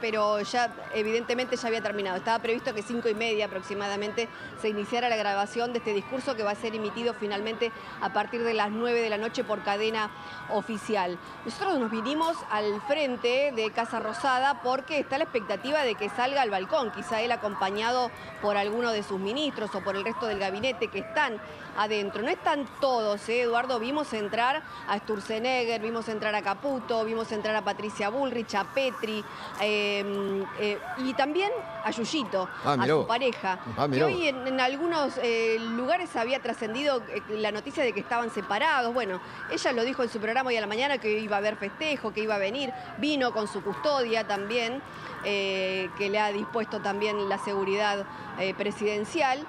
pero ya evidentemente ya había terminado. Estaba previsto que 5:30 aproximadamente se iniciara la grabación de este discurso que va a ser emitido finalmente a partir de las 9 de la noche por cadena oficial. Nosotros nos vinimos al frente de Casa Rosada porque está la expectativa de que salga al balcón, quizá él acompañado por alguno de sus ministros o por el resto del gabinete que están adentro. No están todos, Eduardo. Vimos entrar a Sturzenegger, vimos entrar a Caputo, vimos entrar a Patricia Bullrich, a Petri, y también a Yuyito, a su pareja. Que hoy en algunos lugares había trascendido la noticia de que estaban separados. Bueno, ella lo dijo en su programa hoy a la mañana que iba a haber festejo, que iba a venir. Vino con su custodia también, que le ha dispuesto también la seguridad presidencial.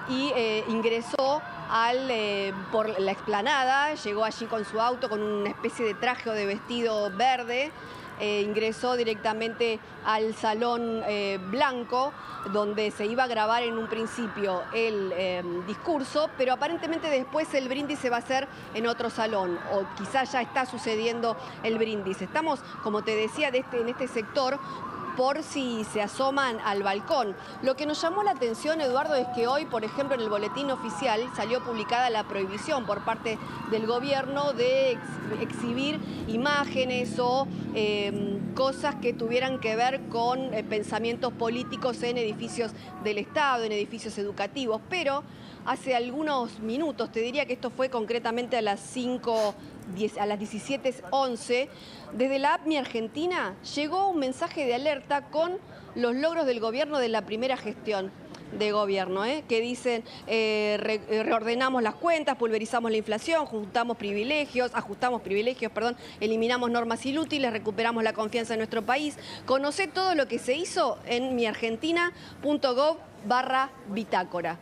Y ingresó por la explanada, llegó allí con su auto, con una especie de traje o de vestido verde. Ingresó directamente al salón blanco, donde se iba a grabar en un principio el discurso, pero aparentemente después el brindis se va a hacer en otro salón, o quizás ya está sucediendo el brindis. Estamos, como te decía, en este sector, por si se asoman al balcón. Lo que nos llamó la atención, Eduardo, es que hoy, por ejemplo, en el boletín oficial salió publicada la prohibición por parte del gobierno de exhibir imágenes o cosas que tuvieran que ver con pensamientos políticos en edificios del Estado, en edificios educativos. Pero hace algunos minutos, te diría que esto fue concretamente a las 17:11, desde la APMI Argentina llegó un mensaje de alerta con los logros del gobierno de la primera gestión de gobierno, que dicen reordenamos las cuentas, pulverizamos la inflación, ajustamos privilegios, eliminamos normas inútiles, recuperamos la confianza en nuestro país. Conocé todo lo que se hizo en miargentina.gov/bitácora.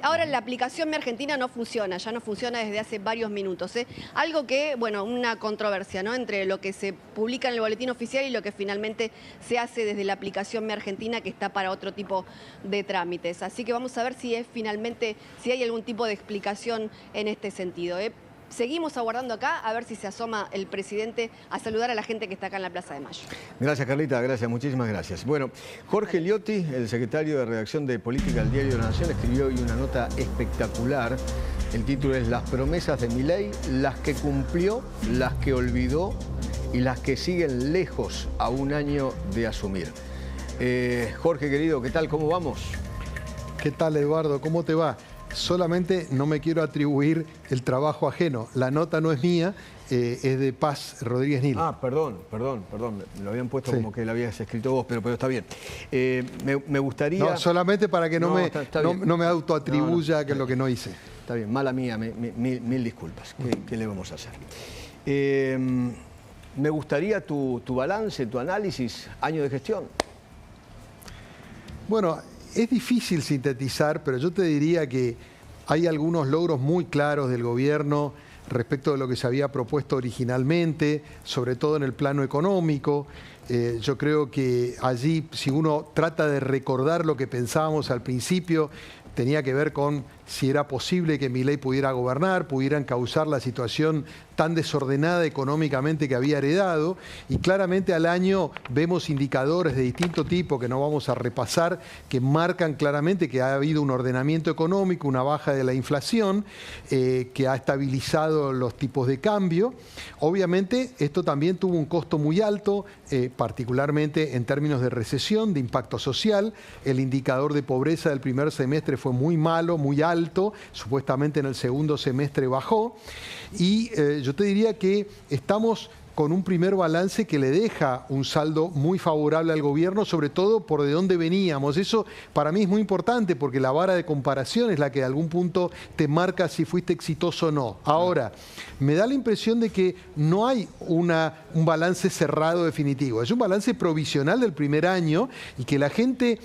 Ahora la aplicación Mi Argentina no funciona, ya no funciona desde hace varios minutos. Algo que, bueno, una controversia, ¿no?, entre lo que se publica en el boletín oficial y lo que finalmente se hace desde la aplicación Mi Argentina, que está para otro tipo de trámites. Así que vamos a ver si si hay algún tipo de explicación en este sentido. Seguimos aguardando acá a ver si se asoma el presidente a saludar a la gente que está acá en la Plaza de Mayo. Gracias, Carlita, gracias, muchísimas gracias. Bueno, Jorge Liotti, el secretario de redacción de Política del Diario de la Nación, escribió hoy una nota espectacular. El título es Las promesas de Milei, las que cumplió, las que olvidó y las que siguen lejos a un año de asumir. Jorge, querido, ¿qué tal? ¿Cómo vamos? ¿Qué tal, Eduardo? ¿Cómo te va? Solamente no me quiero atribuir el trabajo ajeno. La nota no es mía, es de Paz Rodríguez Nil. Ah, perdón. Me lo habían puesto como que la habías escrito vos, pero está bien. Me gustaría... No, solamente para que no me autoatribuya que lo que no hice. Está bien, mala mía, mil disculpas. ¿Qué le vamos a hacer? Me gustaría tu balance, tu análisis, año de gestión. Bueno, es difícil sintetizar, pero yo te diría que hay algunos logros muy claros del gobierno respecto de lo que se había propuesto originalmente, sobre todo en el plano económico. Yo creo que allí, si uno trata de recordar lo que pensábamos al principio, tenía que ver con si era posible que Milei pudiera gobernar, pudiera encauzar la situación tan desordenada económicamente que había heredado, y claramente al año vemos indicadores de distinto tipo que no vamos a repasar, que marcan claramente que ha habido un ordenamiento económico, una baja de la inflación, que ha estabilizado los tipos de cambio. Obviamente esto también tuvo un costo muy alto, particularmente en términos de recesión, de impacto social. El indicador de pobreza del primer semestre fue muy malo, muy alto, supuestamente en el segundo semestre bajó, y yo te diría que estamos con un primer balance que le deja un saldo muy favorable al gobierno, sobre todo por de dónde veníamos. Eso para mí es muy importante porque la vara de comparación es la que de algún punto te marca si fuiste exitoso o no. Ahora, me da la impresión de que no hay un balance cerrado definitivo. Es un balance provisional del primer año y que la gente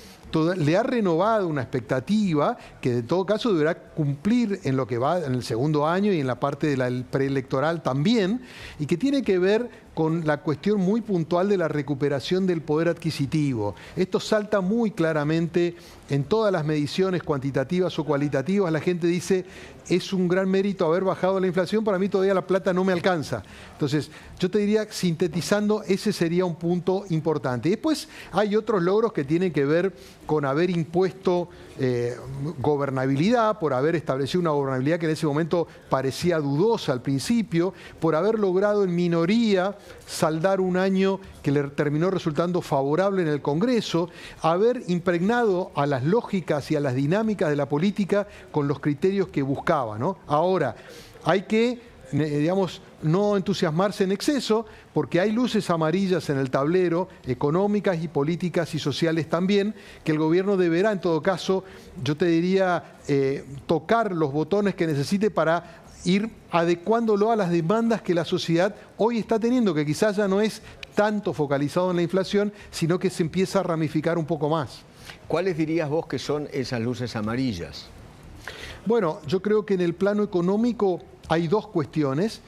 le ha renovado una expectativa que de todo caso deberá cumplir en lo que va en el segundo año y en la parte del preelectoral también, y que tiene que ver con la cuestión muy puntual de la recuperación del poder adquisitivo. Esto salta muy claramente en todas las mediciones cuantitativas o cualitativas. La gente dice, es un gran mérito haber bajado la inflación, para mí todavía la plata no me alcanza. Entonces, yo te diría, sintetizando, ese sería un punto importante. Y después hay otros logros que tienen que ver con haber impuesto gobernabilidad, por haber establecido una gobernabilidad que en ese momento parecía dudosa al principio, por haber logrado en minoría saldar un año que le terminó resultando favorable en el Congreso, haber impregnado a las lógicas y a las dinámicas de la política con los criterios que buscaba, ¿no? Ahora, hay que, digamos, no entusiasmarse en exceso, porque hay luces amarillas en el tablero, económicas y políticas y sociales también, que el gobierno deberá, en todo caso, yo te diría, tocar los botones que necesite para ir adecuándolo a las demandas que la sociedad hoy está teniendo, que quizás ya no es tanto focalizado en la inflación, sino que se empieza a ramificar un poco más. ¿Cuáles dirías vos que son esas luces amarillas? Bueno, yo creo que en el plano económico hay dos cuestiones.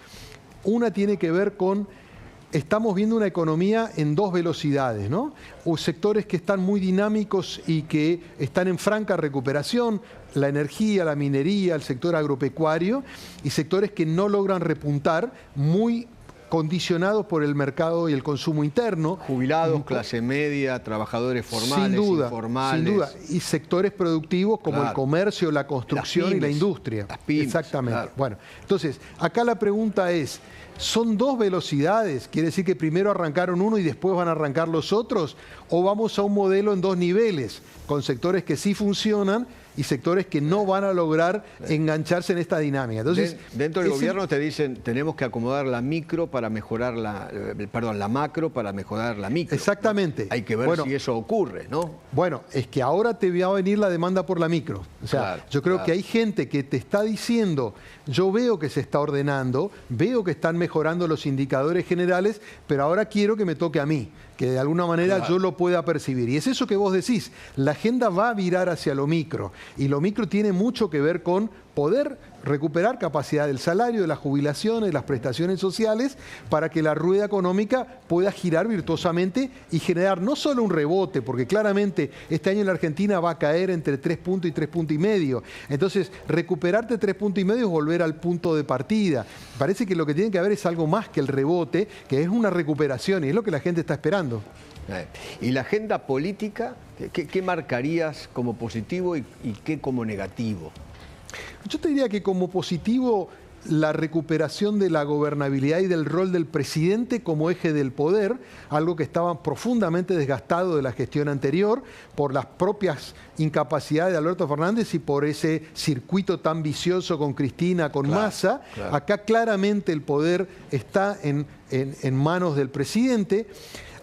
Una tiene que ver con, estamos viendo una economía en dos velocidades, ¿no? O sectores que están muy dinámicos y que están en franca recuperación, la energía, la minería, el sector agropecuario, y sectores que no logran repuntar, muy condicionados por el mercado y el consumo interno. Jubilados, clase media, trabajadores formales, informales. Sin duda. Y sectores productivos como el comercio, la construcción y la industria. Las pymes, exactamente. Claro. Bueno, entonces, acá la pregunta es, ¿son dos velocidades? ¿Quiere decir que primero arrancaron uno y después van a arrancar los otros? ¿O vamos a un modelo en dos niveles, con sectores que sí funcionan y sectores que no van a lograr engancharse en esta dinámica? Entonces, dentro del gobierno te dicen, tenemos que acomodar la micro para mejorar la macro para mejorar la micro. Exactamente. Hay que ver si eso ocurre, ¿no? Bueno, es que ahora te va a venir la demanda por la micro. O sea, claro, yo creo que hay gente que te está diciendo, yo veo que se está ordenando, veo que están mejorando los indicadores generales, pero ahora quiero que me toque a mí, que de alguna manera yo lo pueda percibir. Y es eso que vos decís, la agenda va a virar hacia lo micro, y lo micro tiene mucho que ver con poder recuperar capacidad del salario, de las jubilaciones, de las prestaciones sociales, para que la rueda económica pueda girar virtuosamente y generar no solo un rebote, porque claramente este año en la Argentina va a caer entre 3 puntos y 3 puntos y medio. Entonces, recuperarte 3 puntos y medio es volver al punto de partida. Parece que lo que tiene que haber es algo más que el rebote, que es una recuperación, y es lo que la gente está esperando. ¿Y la agenda política, qué marcarías como positivo y qué como negativo? Yo te diría que como positivo, la recuperación de la gobernabilidad y del rol del presidente como eje del poder, algo que estaba profundamente desgastado de la gestión anterior por las propias incapacidades de Alberto Fernández y por ese circuito tan vicioso con Cristina, con Massa. Claro. Acá claramente el poder está en manos del presidente.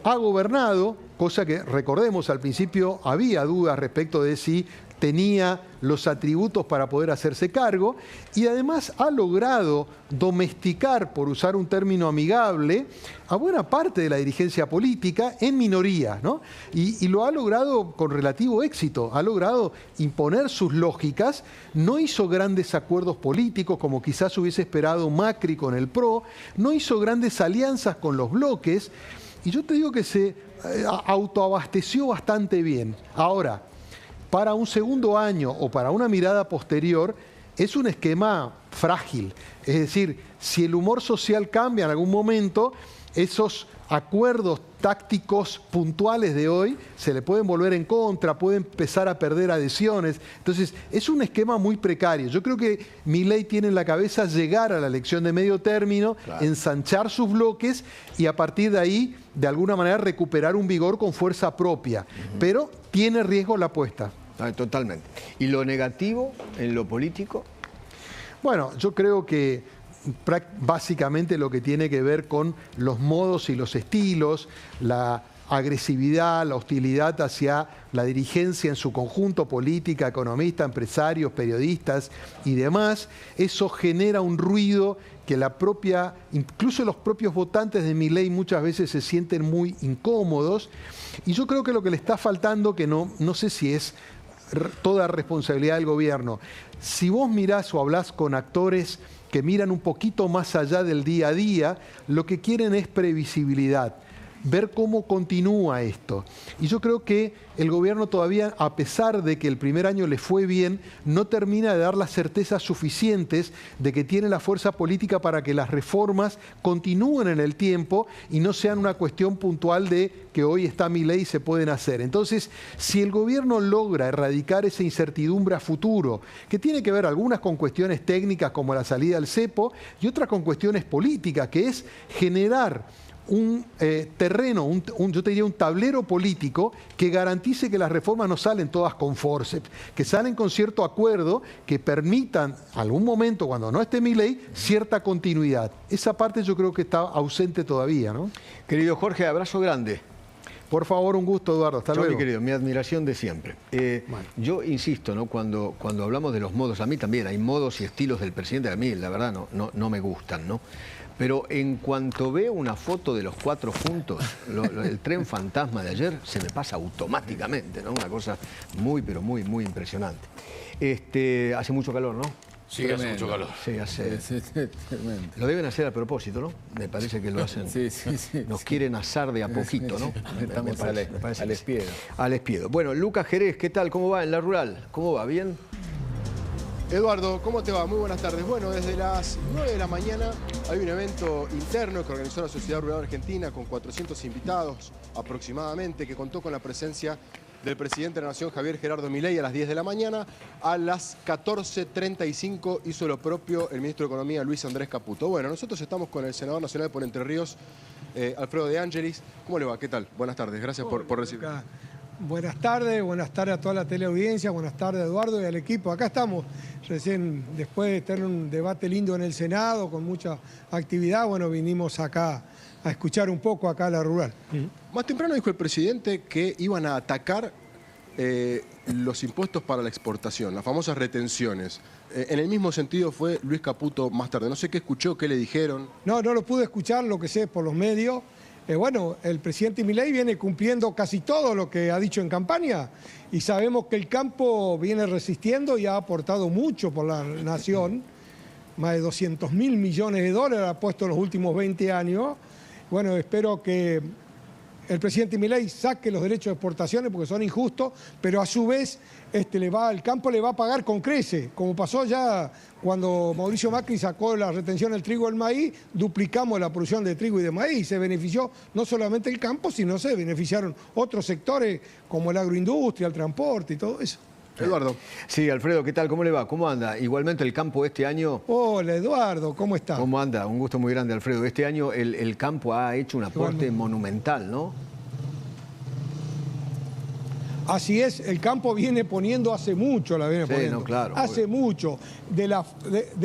Ha gobernado, cosa que recordemos al principio había dudas respecto de si tenía los atributos para poder hacerse cargo, y además ha logrado domesticar, por usar un término amigable, a buena parte de la dirigencia política en minoría, ¿no? Y lo ha logrado con relativo éxito, ha logrado imponer sus lógicas, no hizo grandes acuerdos políticos como quizás hubiese esperado Macri con el PRO, no hizo grandes alianzas con los bloques, y yo te digo que se autoabasteció bastante bien. Ahora, para un segundo año o para una mirada posterior, es un esquema frágil. Es decir, si el humor social cambia en algún momento, esos acuerdos tácticos puntuales de hoy se le pueden volver en contra, puede empezar a perder adhesiones. Entonces, es un esquema muy precario. Yo creo que Milei tiene en la cabeza llegar a la elección de medio término, ensanchar sus bloques y a partir de ahí, de alguna manera, recuperar un vigor con fuerza propia. Pero tiene riesgo la apuesta. Totalmente. ¿Y lo negativo en lo político? Bueno, yo creo que básicamente lo que tiene que ver con los modos y los estilos, la agresividad, la hostilidad hacia la dirigencia en su conjunto, política, economista, empresarios, periodistas y demás, eso genera un ruido que incluso los propios votantes de Milei muchas veces se sienten muy incómodos, y yo creo que lo que le está faltando, que no sé si es toda responsabilidad del gobierno, si vos mirás o hablás con actores que miran un poquito más allá del día a día, lo que quieren es previsibilidad, ver cómo continúa esto. Y yo creo que el gobierno todavía, a pesar de que el primer año le fue bien, no termina de dar las certezas suficientes de que tiene la fuerza política para que las reformas continúen en el tiempo y no sean una cuestión puntual de que hoy está Milei y se pueden hacer. Entonces, si el gobierno logra erradicar esa incertidumbre a futuro, que tiene que ver algunas con cuestiones técnicas como la salida del cepo y otras con cuestiones políticas, que es generar un terreno, yo te diría un tablero político que garantice que las reformas no salen todas con forceps, que salen con cierto acuerdo, que permitan algún momento, cuando no esté Milei, cierta continuidad. Esa parte yo creo que está ausente todavía, ¿no? Querido Jorge, abrazo grande. Por favor, un gusto, Eduardo. Hasta luego. Mi querido, mi admiración de siempre. Bueno. Yo insisto, ¿no? Cuando hablamos de los modos, a mí también hay modos y estilos del presidente, a mí la verdad no me gustan, ¿no? Pero en cuanto veo una foto de los cuatro juntos, el tren fantasma de ayer se me pasa automáticamente, ¿no? Una cosa muy, pero muy, muy impresionante. Hace mucho calor, ¿no? Sí, hace mucho calor. Sí, hace. Lo deben hacer a propósito, ¿no? Me parece que lo hacen. Sí. Nos quieren asar de a poquito, ¿no? Estamos al espiedo. Al espiedo. Bueno, Lucas Jerez, ¿qué tal? ¿Cómo va en la rural? ¿Cómo va? ¿Bien? Eduardo, ¿cómo te va? Muy buenas tardes. Bueno, desde las 9 de la mañana hay un evento interno que organizó la Sociedad Rural Argentina con 400 invitados aproximadamente, que contó con la presencia del presidente de la Nación, Javier Gerardo Milei, a las 10 de la mañana. A las 14:35 hizo lo propio el ministro de Economía, Luis Andrés Caputo. Bueno, nosotros estamos con el senador nacional por Entre Ríos, Alfredo De Angelis. ¿Cómo le va? ¿Qué tal? Buenas tardes. Gracias por recibir. Buenas tardes a toda la teleaudiencia, buenas tardes a Eduardo y al equipo. Acá estamos, recién después de tener un debate lindo en el Senado, con mucha actividad, bueno, vinimos acá a escuchar un poco acá a la rural. Más temprano dijo el presidente que iban a atacar los impuestos para la exportación, las famosas retenciones. En el mismo sentido fue Luis Caputo más tarde. No sé qué escuchó, qué le dijeron. No lo pude escuchar, lo que sé por los medios. Bueno, el presidente Milei viene cumpliendo casi todo lo que ha dicho en campaña y sabemos que el campo viene resistiendo y ha aportado mucho por la nación. Más de 200.000 millones de dólares ha puesto en los últimos 20 años. Bueno, espero que el presidente Milei saque los derechos de exportaciones porque son injustos, pero a su vez el campo le va a pagar con creces, como pasó ya cuando Mauricio Macri sacó la retención del trigo y el maíz, duplicamos la producción de trigo y de maíz. Se benefició no solamente el campo, sino se beneficiaron otros sectores como la agroindustria, el transporte y todo eso. Eduardo. Sí, Alfredo, ¿qué tal? ¿Cómo le va? ¿Cómo anda? Igualmente el campo este año... Hola, Eduardo, ¿cómo está? ¿Cómo anda? Un gusto muy grande, Alfredo. Este año el campo ha hecho un aporte monumental, ¿no? Así es, el campo viene poniendo hace mucho, No, claro. Hace mucho. De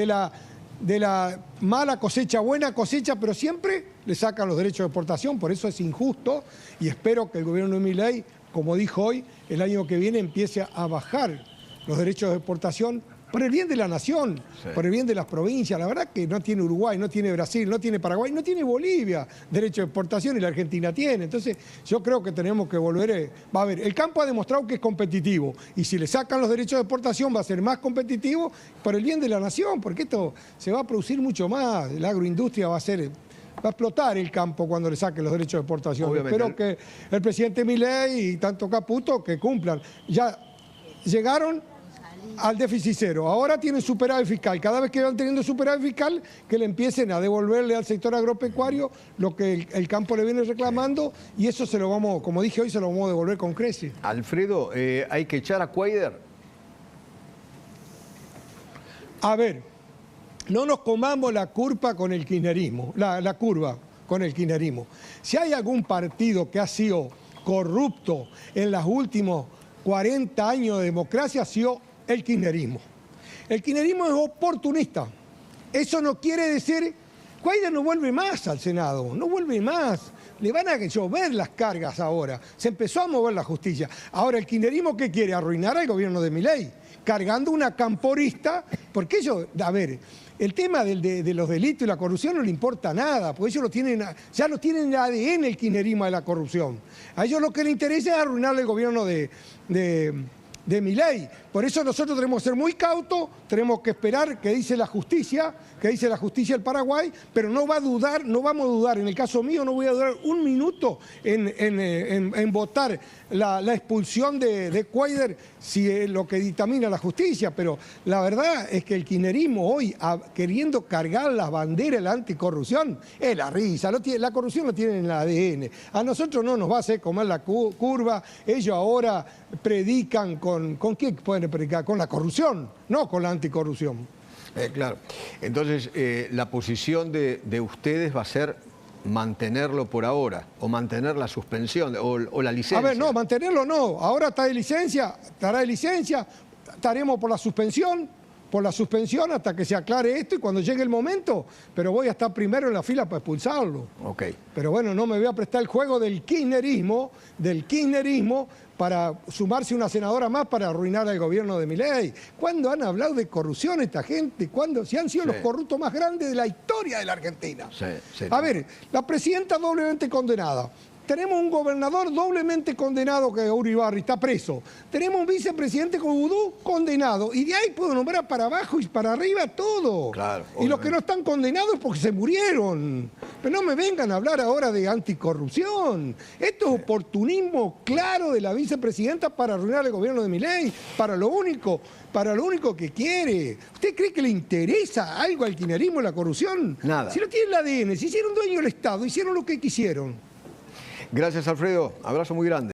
la mala cosecha, buena cosecha, pero siempre le sacan los derechos de exportación, por eso es injusto y espero que el gobierno de Milei, como dijo hoy, el año que viene empiece a bajar los derechos de exportación por el bien de la nación, por el bien de las provincias. La verdad que no tiene Uruguay, no tiene Brasil, no tiene Paraguay, no tiene Bolivia derecho de exportación y la Argentina tiene. Entonces yo creo que tenemos que volver... a ver, el campo ha demostrado que es competitivo y si le sacan los derechos de exportación va a ser más competitivo por el bien de la nación, porque esto se va a producir mucho más, la agroindustria va a explotar el campo cuando le saquen los derechos de exportación. Obviamente. Espero que el presidente Milei y tanto Caputo que cumplan. Ya llegaron al déficit cero. Ahora tienen superávit fiscal. Cada vez que van teniendo superávit fiscal, que le empiecen a devolverle al sector agropecuario lo que el campo le viene reclamando y eso se lo vamos, como dije hoy, se lo vamos a devolver con creces. Alfredo, ¿hay que echar a Cuader? A ver, no nos comamos la curva con el kirchnerismo, la curva con el kirchnerismo. Si hay algún partido que ha sido corrupto en los últimos 40 años de democracia, ha sido el kirchnerismo. El kirchnerismo es oportunista. Eso no quiere decir... Cuader no vuelve más al Senado, no vuelve más. Le van a llover las cargas ahora. Se empezó a mover la justicia. Ahora, ¿el kirchnerismo qué quiere? Arruinar al gobierno de Milei, cargando una camporista, porque ellos... A ver, el tema de los delitos y la corrupción no le importa nada, porque ellos ya lo tienen en el ADN el kirchnerismo de la corrupción. A ellos lo que les interesa es arruinarle el gobierno de de Milei. Por eso nosotros tenemos que ser muy cautos, tenemos que esperar que dice la justicia del Paraguay, pero no va a dudar, no vamos a dudar. En el caso mío no voy a dudar un minuto en votar la expulsión de Cuéllar si es lo que dictamina la justicia, pero la verdad es que el kirchnerismo hoy, queriendo cargar las banderas de la anticorrupción, es la risa. La corrupción lo tienen en el ADN. A nosotros no nos va a hacer comer la curva. Ellos ahora predican ¿con qué pueden predicar? Con la corrupción, no con la anticorrupción. Claro. Entonces, la posición de ustedes va a ser mantenerlo por ahora, o mantener la suspensión, o la licencia. A ver, no, mantenerlo no. Ahora está de licencia, estará de licencia, estaremos por la suspensión hasta que se aclare esto y cuando llegue el momento, pero voy a estar primero en la fila para expulsarlo. Ok. Pero bueno, no me voy a prestar el juego del kirchnerismo, para sumarse una senadora más para arruinar al gobierno de Milei. ¿Cuándo han hablado de corrupción esta gente? ¿Cuándo? Si han sido los corruptos más grandes de la historia de la Argentina. A ver, la presidenta doblemente condenada. Tenemos un gobernador doblemente condenado, que es Uribarri, está preso. Tenemos un vicepresidente con vudú condenado. Y de ahí puedo nombrar para abajo y para arriba todo. Claro, y los que no están condenados es porque se murieron. Pero no me vengan a hablar ahora de anticorrupción. Esto es oportunismo claro de la vicepresidenta para arruinar el gobierno de Milei, para lo único que quiere. ¿Usted cree que le interesa algo al kirchnerismo la corrupción? Nada. Si lo tiene el ADN, si hicieron dueño del Estado, hicieron lo que quisieron. Gracias, Alfredo. Abrazo muy grande.